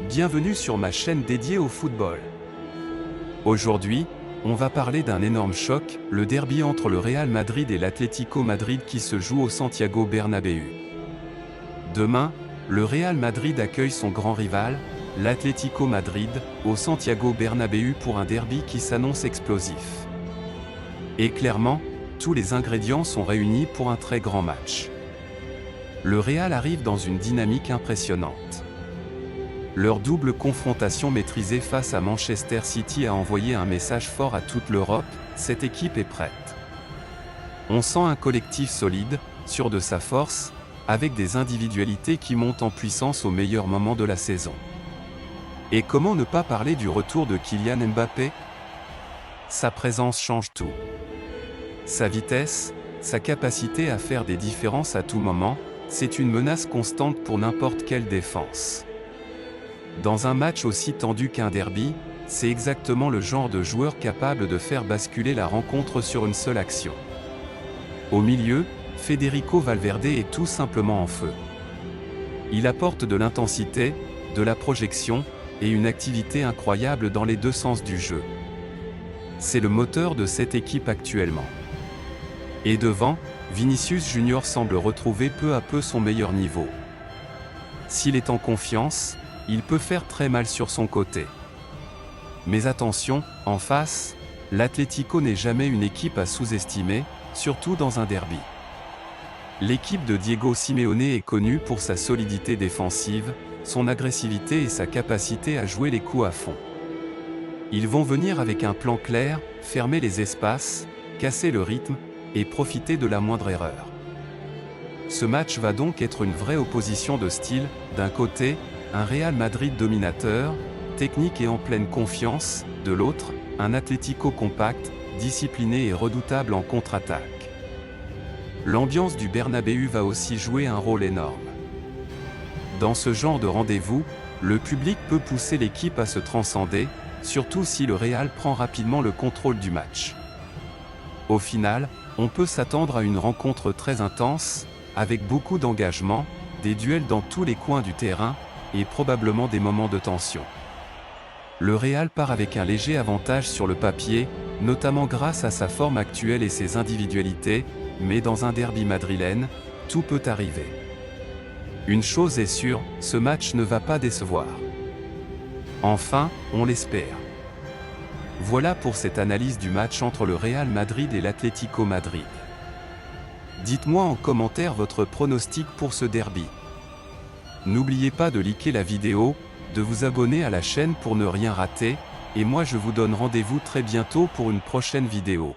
Bienvenue sur ma chaîne dédiée au football. Aujourd'hui, on va parler d'un énorme choc, le derby entre le Real Madrid et l'Atlético Madrid qui se joue au Santiago Bernabéu. Demain, le Real Madrid accueille son grand rival, l'Atlético Madrid, au Santiago Bernabéu pour un derby qui s'annonce explosif. Et clairement, tous les ingrédients sont réunis pour un très grand match. Le Real arrive dans une dynamique impressionnante. Leur double confrontation maîtrisée face à Manchester City a envoyé un message fort à toute l'Europe, cette équipe est prête. On sent un collectif solide, sûr de sa force, avec des individualités qui montent en puissance au meilleur moment de la saison. Et comment ne pas parler du retour de Kylian Mbappé? Sa présence change tout. Sa vitesse, sa capacité à faire des différences à tout moment, c'est une menace constante pour n'importe quelle défense. Dans un match aussi tendu qu'un derby, c'est exactement le genre de joueur capable de faire basculer la rencontre sur une seule action. Au milieu, Federico Valverde est tout simplement en feu. Il apporte de l'intensité, de la projection, et une activité incroyable dans les deux sens du jeu. C'est le moteur de cette équipe actuellement. Et devant, Vinicius Junior semble retrouver peu à peu son meilleur niveau. S'il est en confiance, il peut faire très mal sur son côté. Mais attention, en face, l'Atlético n'est jamais une équipe à sous-estimer, surtout dans un derby. L'équipe de Diego Simeone est connue pour sa solidité défensive, son agressivité et sa capacité à jouer les coups à fond. Ils vont venir avec un plan clair, fermer les espaces, casser le rythme, et profiter de la moindre erreur. Ce match va donc être une vraie opposition de style, d'un côté, un Real Madrid dominateur, technique et en pleine confiance, de l'autre, un Atlético compact, discipliné et redoutable en contre-attaque. L'ambiance du Bernabéu va aussi jouer un rôle énorme. Dans ce genre de rendez-vous, le public peut pousser l'équipe à se transcender, surtout si le Real prend rapidement le contrôle du match. Au final, on peut s'attendre à une rencontre très intense, avec beaucoup d'engagement, des duels dans tous les coins du terrain, et probablement des moments de tension. Le Real part avec un léger avantage sur le papier, notamment grâce à sa forme actuelle et ses individualités, mais dans un derby madrilène, tout peut arriver. Une chose est sûre, ce match ne va pas décevoir. Enfin, on l'espère. Voilà pour cette analyse du match entre le Real Madrid et l'Atlético Madrid. Dites-moi en commentaire votre pronostic pour ce derby. N'oubliez pas de liker la vidéo, de vous abonner à la chaîne pour ne rien rater, et moi je vous donne rendez-vous très bientôt pour une prochaine vidéo.